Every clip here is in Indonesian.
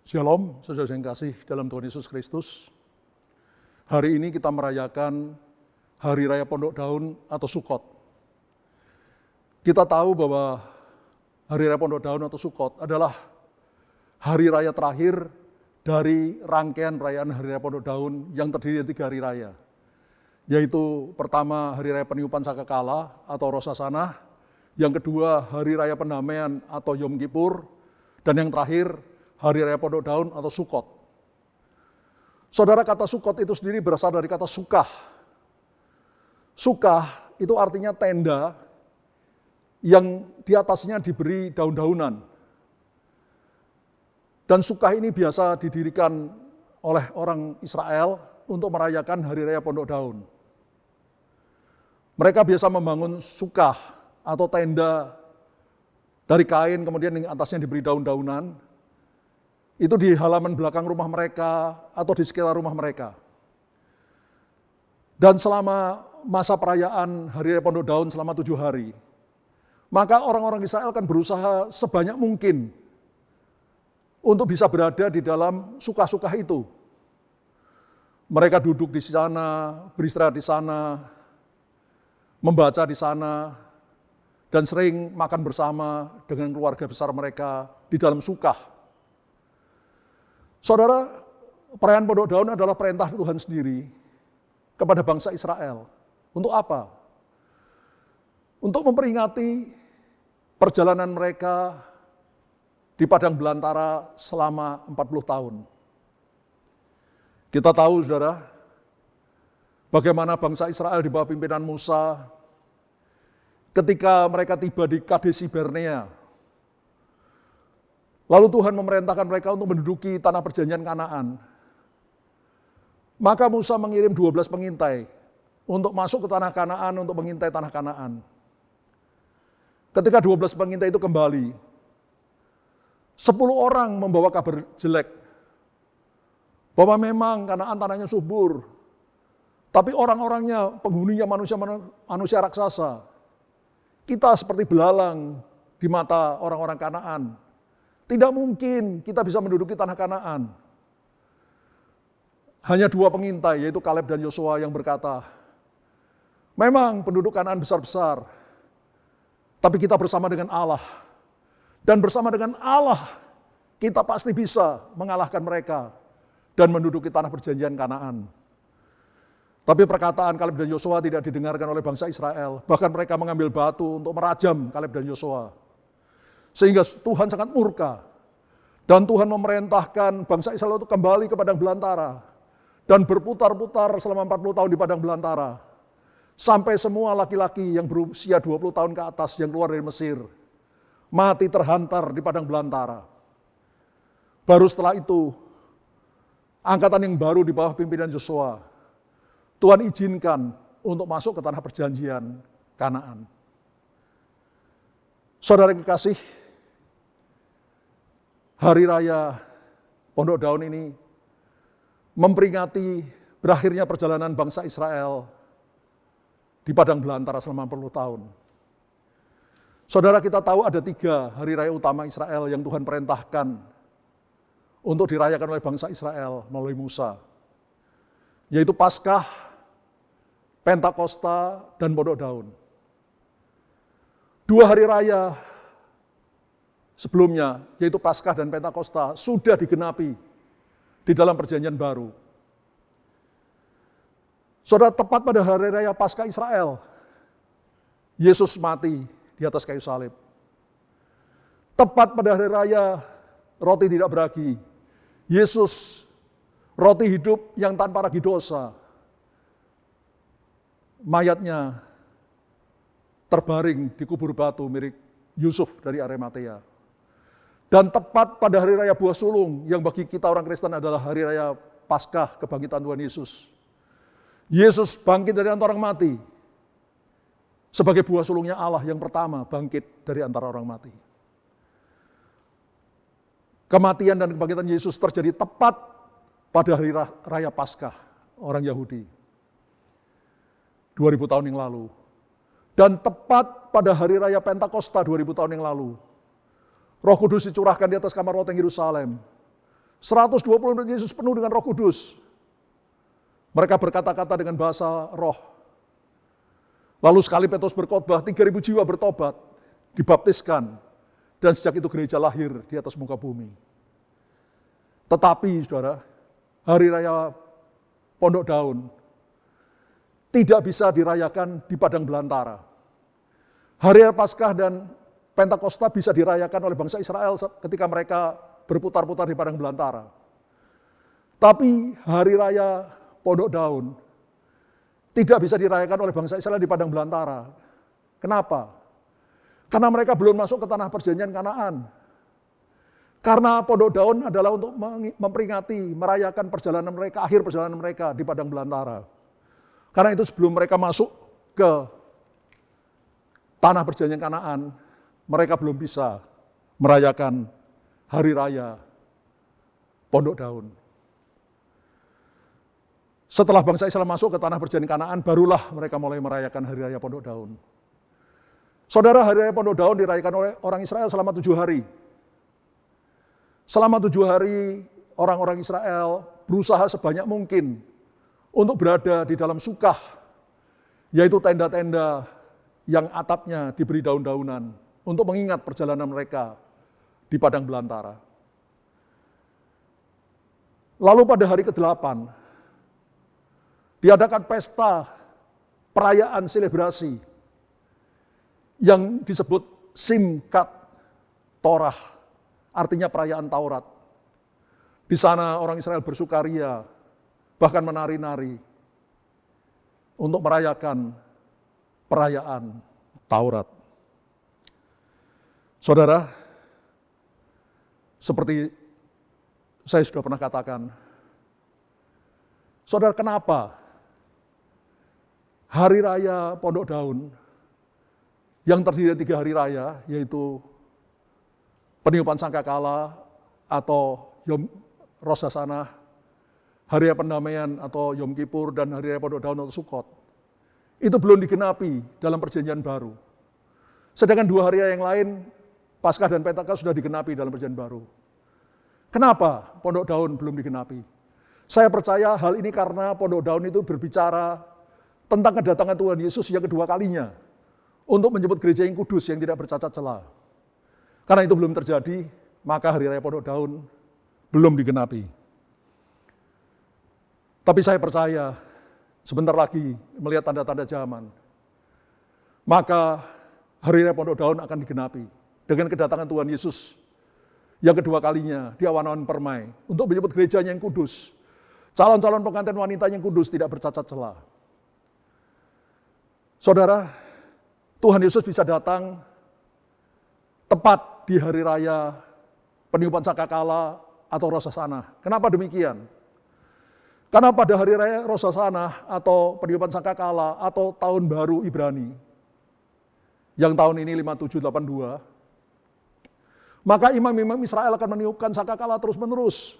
Shalom, saudara yang kasih dalam Tuhan Yesus Kristus. Hari ini kita merayakan Hari Raya Pondok Daun atau Sukot. Kita tahu bahwa Hari Raya Pondok Daun atau Sukot adalah hari raya terakhir dari rangkaian perayaan Hari Raya Pondok Daun yang terdiri dari 3 hari raya. Yaitu pertama Hari Raya Peniupan Sangkakala atau Rosh Hashanah, yang kedua Hari Raya Pendamaian atau Yom Kippur, dan yang terakhir Hari Raya Pondok Daun atau Sukot. Saudara, kata Sukot itu sendiri berasal dari kata sukah. Sukah itu artinya tenda yang di atasnya diberi daun-daunan. Dan sukah ini biasa didirikan oleh orang Israel untuk merayakan Hari Raya Pondok Daun. Mereka biasa membangun sukah atau tenda dari kain, kemudian yang atasnya diberi daun-daunan. Itu di halaman belakang rumah mereka atau di sekitar rumah mereka. Dan selama masa perayaan Hari Raya Pondok Daun selama 7 hari, maka orang-orang Israel akan berusaha sebanyak mungkin untuk bisa berada di dalam sukah-sukah itu. Mereka duduk di sana, beristirahat di sana, membaca di sana, dan sering makan bersama dengan keluarga besar mereka di dalam sukah. Saudara, perayaan Pondok Daun adalah perintah Tuhan sendiri kepada bangsa Israel. Untuk apa? Untuk memperingati perjalanan mereka di padang belantara selama 40 tahun. Kita tahu, saudara, bagaimana bangsa Israel di bawah pimpinan Musa ketika mereka tiba di Kadesi Barnea. Lalu Tuhan memerintahkan mereka untuk menduduki tanah perjanjian Kanaan. Maka Musa mengirim 12 pengintai untuk masuk ke tanah Kanaan, untuk mengintai tanah Kanaan. Ketika 12 pengintai itu kembali, 10 orang membawa kabar jelek. Bahwa memang Kanaan tanahnya subur, tapi orang-orangnya, penghuninya manusia raksasa. Kita seperti belalang di mata orang-orang Kanaan. Tidak mungkin kita bisa menduduki tanah Kanaan. Hanya 2 pengintai, yaitu Kaleb dan Yosua, yang berkata, memang penduduk Kanaan besar-besar, tapi kita bersama dengan Allah. Dan bersama dengan Allah, kita pasti bisa mengalahkan mereka dan menduduki tanah perjanjian Kanaan. Tapi perkataan Kaleb dan Yosua tidak didengarkan oleh bangsa Israel. Bahkan mereka mengambil batu untuk merajam Kaleb dan Yosua. Sehingga Tuhan sangat murka. Dan Tuhan memerintahkan bangsa Israel untuk kembali ke padang belantara. Dan berputar-putar selama 40 tahun di padang belantara. Sampai semua laki-laki yang berusia 20 tahun ke atas yang keluar dari Mesir mati terhantar di padang belantara. Baru setelah itu, angkatan yang baru di bawah pimpinan Yosua, Tuhan izinkan untuk masuk ke tanah perjanjian Kanaan. Saudara yang kekasih, Hari Raya Pondok Daun ini memperingati berakhirnya perjalanan bangsa Israel di padang belantara selama 40 tahun. Saudara, kita tahu ada 3 hari raya utama Israel yang Tuhan perintahkan untuk dirayakan oleh bangsa Israel melalui Musa, yaitu Paskah, Pentakosta, dan Pondok Daun. 2 hari raya sebelumnya, yaitu Paskah dan Pentakosta, sudah digenapi di dalam perjanjian baru. Saudara, tepat pada hari raya Paskah Israel, Yesus mati di atas kayu salib. Tepat pada hari raya roti tidak beragi, Yesus, roti hidup yang tanpa ragi dosa, mayatnya terbaring di kubur batu milik Yusuf dari Arimatea. Dan tepat pada hari raya buah sulung, yang bagi kita orang Kristen adalah hari raya Paskah kebangkitan Tuhan Yesus. Yesus bangkit dari antara orang mati sebagai buah sulungnya Allah yang pertama bangkit dari antara orang mati. Kematian dan kebangkitan Yesus terjadi tepat pada hari raya Paskah orang Yahudi 2000 tahun yang lalu. Dan tepat pada hari raya Pentakosta 2000 tahun yang lalu, Roh Kudus dicurahkan di atas kamar loteng Yerusalem. 120 murid Yesus penuh dengan Roh Kudus. Mereka berkata-kata dengan bahasa roh. Lalu sekali Petrus berkhotbah, 3.000 jiwa bertobat, dibaptiskan, dan sejak itu gereja lahir di atas muka bumi. Tetapi, saudara, hari raya Pondok Daun tidak bisa dirayakan di padang belantara. Hari raya Paskah dan Pentakosta bisa dirayakan oleh bangsa Israel ketika mereka berputar-putar di padang belantara. Tapi hari raya Pondok Daun tidak bisa dirayakan oleh bangsa Israel di padang belantara. Kenapa? Karena mereka belum masuk ke tanah perjanjian Kanaan. Karena Pondok Daun adalah untuk memperingati, merayakan perjalanan mereka, akhir perjalanan mereka di padang belantara. Karena itu sebelum mereka masuk ke tanah perjanjian Kanaan, mereka belum bisa merayakan hari raya Pondok Daun. Setelah bangsa Israel masuk ke tanah perjanjian Kanaan, barulah mereka mulai merayakan hari raya Pondok Daun. Saudara, hari raya Pondok Daun dirayakan oleh orang Israel selama 7 hari. Selama 7 hari, orang-orang Israel berusaha sebanyak mungkin untuk berada di dalam sukah, yaitu tenda-tenda yang atapnya diberi daun-daunan, untuk mengingat perjalanan mereka di padang belantara. Lalu pada hari ke-8, diadakan pesta perayaan selebrasi yang disebut Simkat Torah, artinya perayaan Taurat. Di sana orang Israel bersukaria, bahkan menari-nari untuk merayakan perayaan Taurat. Saudara, seperti saya sudah pernah katakan, saudara, kenapa hari raya Pondok Daun yang terdiri dari 3 hari raya, yaitu peniupan sangkakala atau Yom Rosh Hashanah, hari raya pendamaian atau Yom Kippur, dan hari raya Pondok Daun atau Sukkot, itu belum digenapi dalam perjanjian baru. Sedangkan 2 hari raya yang lain, Paskah dan Pentakosta, sudah digenapi dalam perjanjian baru. Kenapa Pondok Daun belum digenapi? Saya percaya hal ini karena Pondok Daun itu berbicara tentang kedatangan Tuhan Yesus yang kedua kalinya untuk menjemput gereja yang kudus yang tidak bercacat celah. Karena itu belum terjadi, maka hari raya Pondok Daun belum digenapi. Tapi saya percaya sebentar lagi melihat tanda-tanda zaman, maka hari raya Pondok Daun akan digenapi dengan kedatangan Tuhan Yesus yang kedua kalinya di awan-awan permai untuk menyebut gerejanya yang kudus, calon-calon pengantin wanita yang kudus tidak bercacat celah. Saudara, Tuhan Yesus bisa datang tepat di hari raya peniupan sangkakala atau Rosh Hashanah. Kenapa demikian? Karena pada hari raya Rosh Hashanah atau peniupan sangkakala atau tahun baru Ibrani, yang tahun ini 5782, maka imam-imam Israel akan meniupkan sangkakala terus-menerus.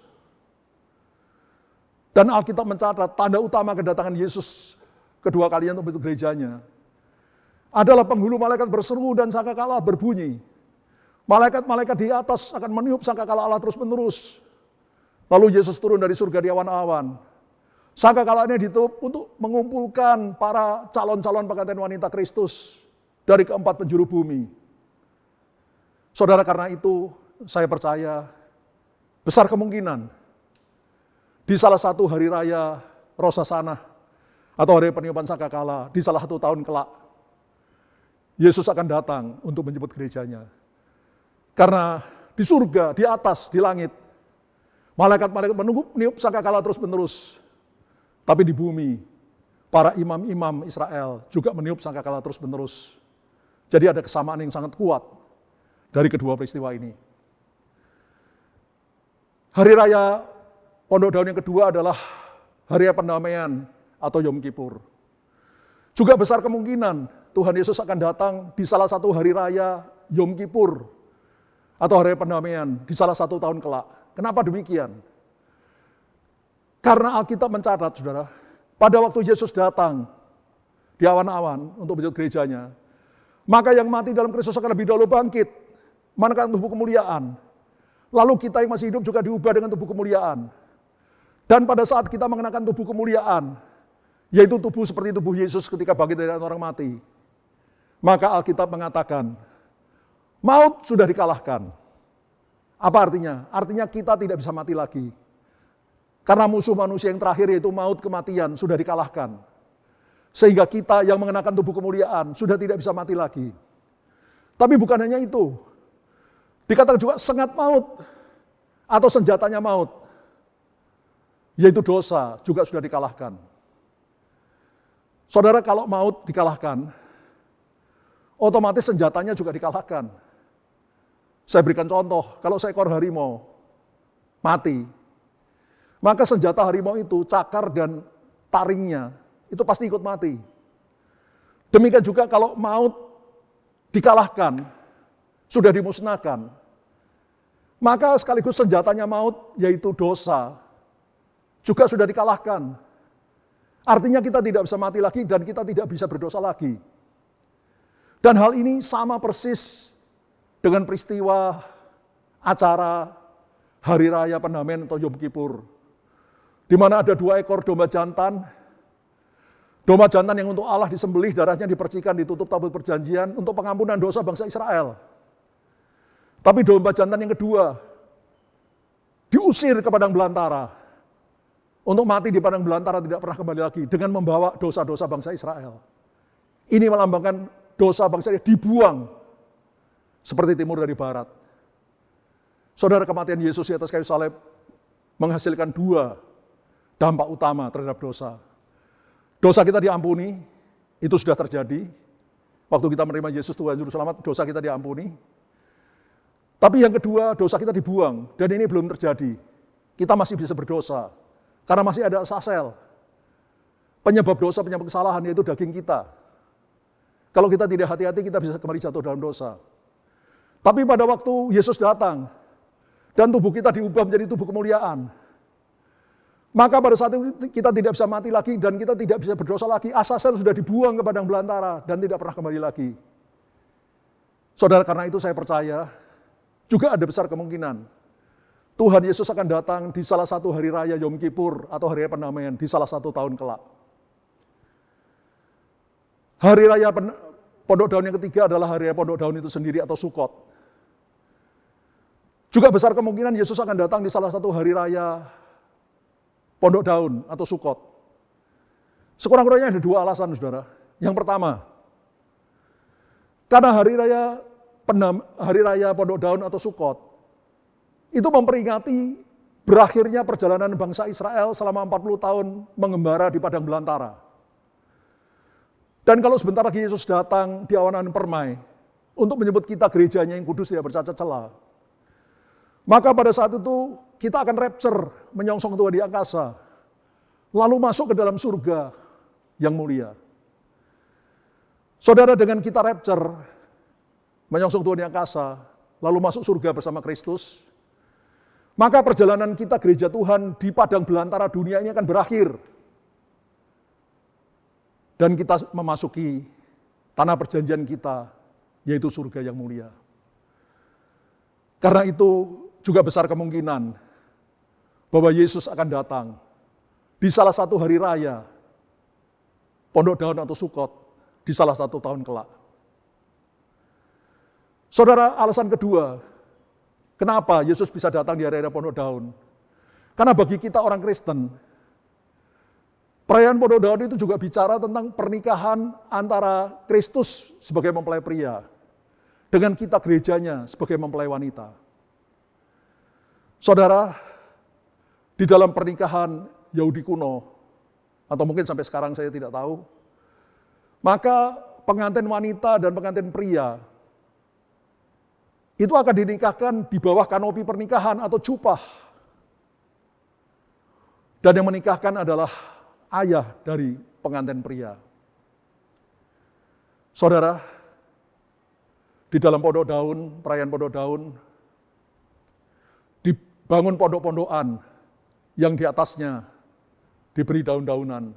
Dan Alkitab mencatat tanda utama kedatangan Yesus kedua kalinya untuk bentuk gerejanya adalah penghulu malaikat berseru dan sangkakala berbunyi. Malaikat-malaikat di atas akan meniup sangkakala Allah terus-menerus. Lalu Yesus turun dari surga di awan-awan. Sangkakalanya ditiup untuk mengumpulkan para calon-calon pengantin wanita Kristus dari keempat penjuru bumi. Saudara, karena itu saya percaya besar kemungkinan di salah satu hari raya Rosh Hashanah atau hari peniupan sangkakala di salah satu tahun kelak, Yesus akan datang untuk menjemput gerejanya. Karena di surga, di atas, di langit, malaikat-malaikat menunggu meniup sangkakala terus-menerus. Tapi di bumi, para imam-imam Israel juga meniup sangkakala terus-menerus. Jadi ada kesamaan yang sangat kuat dari kedua peristiwa ini. Hari raya Pondok Daun yang kedua adalah hari raya pendamaian atau Yom Kippur. Juga besar kemungkinan Tuhan Yesus akan datang di salah satu hari raya Yom Kippur atau hari raya pendamaian di salah satu tahun kelak. Kenapa demikian? Karena Alkitab mencatat, saudara, pada waktu Yesus datang di awan-awan untuk menjemput gerejanya, maka yang mati dalam Kristus akan lebih dahulu bangkit, menekan tubuh kemuliaan. Lalu kita yang masih hidup juga diubah dengan tubuh kemuliaan. Dan pada saat kita mengenakan tubuh kemuliaan, yaitu tubuh seperti tubuh Yesus ketika bangkit dari orang mati, maka Alkitab mengatakan, maut sudah dikalahkan. Apa artinya? Artinya kita tidak bisa mati lagi. Karena musuh manusia yang terakhir yaitu maut, kematian sudah dikalahkan. Sehingga kita yang mengenakan tubuh kemuliaan sudah tidak bisa mati lagi. Tapi bukan hanya itu. Dikatakan juga sengat maut atau senjatanya maut, yaitu dosa juga sudah dikalahkan. Saudara, kalau maut dikalahkan, otomatis senjatanya juga dikalahkan. Saya berikan contoh, kalau seekor harimau mati, maka senjata harimau itu, cakar dan taringnya, itu pasti ikut mati. Demikian juga kalau maut dikalahkan, sudah dimusnahkan, maka sekaligus senjatanya maut, yaitu dosa, juga sudah dikalahkan. Artinya kita tidak bisa mati lagi dan kita tidak bisa berdosa lagi. Dan hal ini sama persis dengan peristiwa acara Hari Raya Pendamaian atau Yom Kippur, di mana ada 2 ekor domba jantan yang untuk Allah disembelih, darahnya dipercikan, ditutup tabut perjanjian untuk pengampunan dosa bangsa Israel. Tapi domba jantan yang kedua diusir ke padang belantara, untuk mati di padang belantara, tidak pernah kembali lagi, dengan membawa dosa-dosa bangsa Israel. Ini melambangkan dosa bangsa Israel dibuang seperti timur dari barat. Saudara, kematian Yesus di atas kayu salib menghasilkan 2 dampak utama terhadap dosa. Dosa kita diampuni, itu sudah terjadi. Waktu kita menerima Yesus Tuhan Juru Selamat, dosa kita diampuni. Tapi yang kedua, dosa kita dibuang, dan ini belum terjadi. Kita masih bisa berdosa, karena masih ada asasel. Penyebab dosa, penyebab kesalahan, yaitu daging kita. Kalau kita tidak hati-hati, kita bisa kembali jatuh dalam dosa. Tapi pada waktu Yesus datang, dan tubuh kita diubah menjadi tubuh kemuliaan, maka pada saat itu kita tidak bisa mati lagi, dan kita tidak bisa berdosa lagi. Asasel sudah dibuang ke padang belantara, dan tidak pernah kembali lagi. Saudara, karena itu saya percaya, juga ada besar kemungkinan Tuhan Yesus akan datang di salah satu hari raya Yom Kippur atau hari raya pendamaian di salah satu tahun kelak. Hari raya Pondok Daun yang ketiga adalah hari raya Pondok Daun itu sendiri atau Sukot. Juga besar kemungkinan Yesus akan datang di salah satu hari raya Pondok Daun atau Sukot. Sekurang-kurangnya ada 2 alasan, saudara. Yang pertama, karena hari raya Pondok Daun atau Sukot itu memperingati berakhirnya perjalanan bangsa Israel selama 40 tahun mengembara di padang belantara. Dan kalau sebentar lagi Yesus datang di awan-awan permai untuk menyebut kita gerejanya yang kudus tidak bercacat celah, maka pada saat itu kita akan rapture, menyongsong Tuhan di angkasa, lalu masuk ke dalam surga yang mulia. Saudara, dengan kita rapture, menyongsong Tuhan di angkasa, lalu masuk surga bersama Kristus, maka perjalanan kita gereja Tuhan di padang belantara dunia ini akan berakhir. Dan kita memasuki tanah perjanjian kita, yaitu surga yang mulia. Karena itu juga besar kemungkinan bahwa Yesus akan datang di salah satu hari raya Pondok Daun atau Sukot di salah satu tahun kelak. Saudara, alasan kedua, kenapa Yesus bisa datang di hari-hari Pondok Daun? Karena bagi kita orang Kristen, perayaan Pondok Daun itu juga bicara tentang pernikahan antara Kristus sebagai mempelai pria dengan kita gerejanya sebagai mempelai wanita. Saudara, di dalam pernikahan Yahudi kuno, atau mungkin sampai sekarang saya tidak tahu, maka pengantin wanita dan pengantin pria itu akan dinikahkan di bawah kanopi pernikahan atau cupah. Dan yang menikahkan adalah ayah dari pengantin pria. Saudara, di dalam Pondok Daun, perayaan Pondok Daun, dibangun pondok-pondokan yang di atasnya diberi daun-daunan.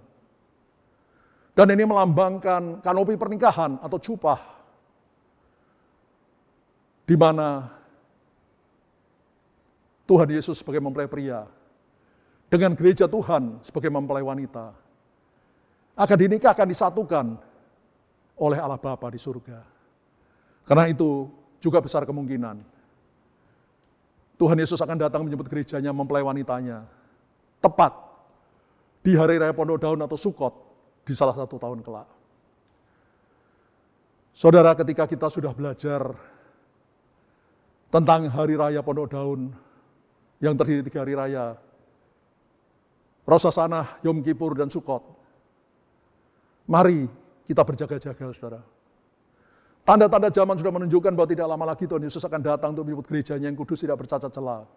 Dan ini melambangkan kanopi pernikahan atau cupah, di mana Tuhan Yesus sebagai mempelai pria, dengan gereja Tuhan sebagai mempelai wanita, akan dinikahkan, disatukan oleh Allah Bapa di surga. Karena itu juga besar kemungkinan Tuhan Yesus akan datang menyebut gerejanya, mempelai wanitanya, tepat di hari raya Pondok Daun atau Sukot di salah satu tahun kelak. Saudara, ketika kita sudah belajar tentang hari raya Pondok Daun yang terdiri 3 hari raya, Rosh Hashanah, Yom Kippur, dan Sukot, mari kita berjaga-jaga, saudara. Tanda-tanda zaman sudah menunjukkan bahwa tidak lama lagi Tuhan Yesus akan datang untuk menyebut gerejanya yang kudus, tidak bercacat celah.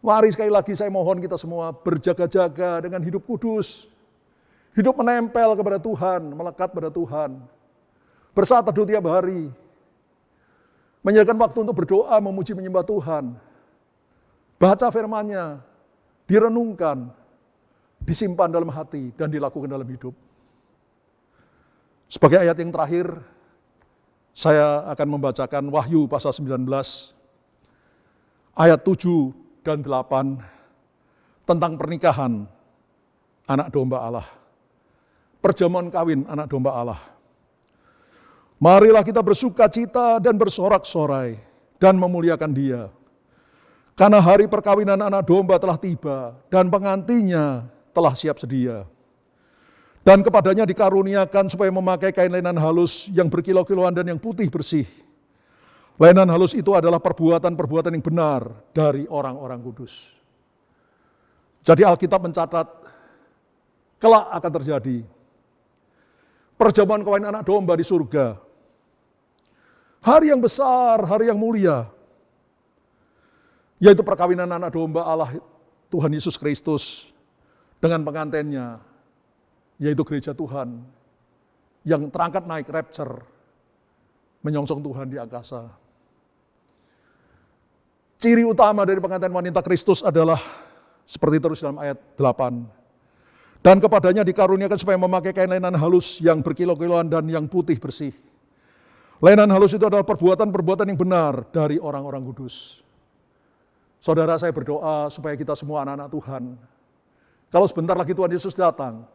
Mari sekali lagi saya mohon kita semua berjaga-jaga dengan hidup kudus, hidup menempel kepada Tuhan, melekat pada Tuhan, bersaat teduh tiap hari, menyediakan waktu untuk berdoa, memuji, menyembah Tuhan, baca firman-Nya, direnungkan, disimpan dalam hati, dan dilakukan dalam hidup. Sebagai ayat yang terakhir, saya akan membacakan Wahyu pasal 19, ayat 7 dan 8, tentang pernikahan anak domba Allah. Perjamuan kawin anak domba Allah. Marilah kita bersuka cita dan bersorak-sorai dan memuliakan Dia. Karena hari perkawinan anak domba telah tiba dan pengantinnya telah siap sedia. Dan kepadanya dikaruniakan supaya memakai kain lenan halus yang berkilau-kilauan dan yang putih bersih. Lenan halus itu adalah perbuatan-perbuatan yang benar dari orang-orang kudus. Jadi Alkitab mencatat kelak akan terjadi perjamuan kawin anak domba di surga. Hari yang besar, hari yang mulia, yaitu perkawinan anak domba Allah Tuhan Yesus Kristus dengan pengantinnya, yaitu gereja Tuhan yang terangkat naik rapture, menyongsong Tuhan di angkasa. Ciri utama dari pengantin wanita Kristus adalah seperti terus dalam ayat 8. Dan kepadanya dikaruniakan supaya memakai kain lenan halus yang berkilau-kilauan dan yang putih bersih. Lenan halus itu adalah perbuatan-perbuatan yang benar dari orang-orang kudus. Saudara, saya berdoa supaya kita semua anak-anak Tuhan, kalau sebentar lagi Tuhan Yesus datang,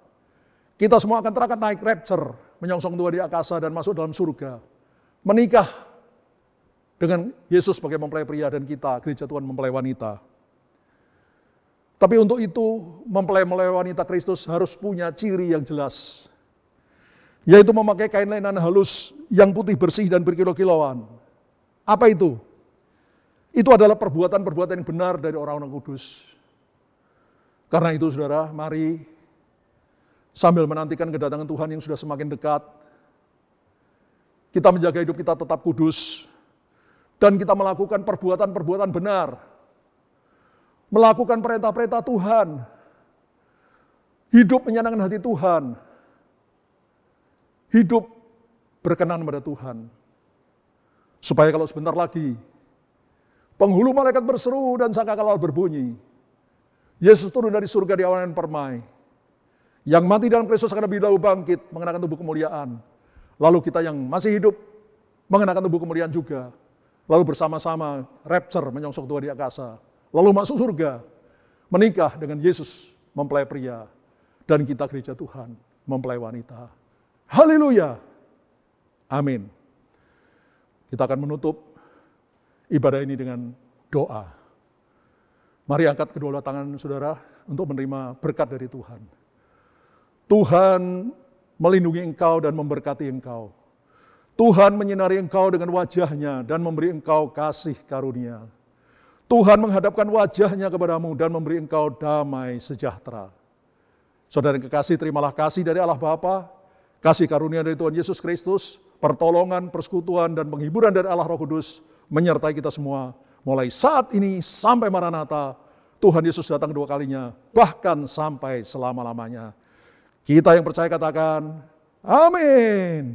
kita semua akan terangkat naik rapture, menyongsong Tuhan di angkasa dan masuk dalam surga, menikah dengan Yesus sebagai mempelai pria dan kita, gereja Tuhan mempelai wanita. Tapi untuk itu, mempelai wanita Kristus harus punya ciri yang jelas, yaitu memakai kain lenan halus yang putih bersih dan berkilau-kilauan. Apa itu? Itu adalah perbuatan-perbuatan yang benar dari orang-orang kudus. Karena itu saudara, mari sambil menantikan kedatangan Tuhan yang sudah semakin dekat, kita menjaga hidup kita tetap kudus, dan kita melakukan perbuatan-perbuatan benar, melakukan perintah-perintah Tuhan, hidup menyenangkan hati Tuhan, hidup berkenan pada Tuhan. Supaya kalau sebentar lagi penghulu malaikat berseru dan sangkakala berbunyi, Yesus turun dari surga di awan permai. Yang mati dalam Kristus akan lebih dahulu bangkit, mengenakan tubuh kemuliaan. Lalu kita yang masih hidup, mengenakan tubuh kemuliaan juga. Lalu bersama-sama rapture menyongsong Tuhan di angkasa. Lalu masuk surga, menikah dengan Yesus, mempelai pria. Dan kita gereja Tuhan, mempelai wanita. Haleluya. Amin. Kita akan menutup ibadah ini dengan doa. Mari angkat kedua tangan saudara untuk menerima berkat dari Tuhan. Tuhan melindungi engkau dan memberkati engkau. Tuhan menyinari engkau dengan wajah-Nya dan memberi engkau kasih karunia. Tuhan menghadapkan wajah-Nya kepadamu dan memberi engkau damai sejahtera. Saudara yang kekasih, terimalah kasih dari Allah Bapa, kasih karunia dari Tuhan Yesus Kristus, pertolongan, persekutuan, dan penghiburan dari Allah Roh Kudus menyertai kita semua. Mulai saat ini sampai Maranatha, Tuhan Yesus datang kedua kalinya, bahkan sampai selama-lamanya. Kita yang percaya katakan, amin.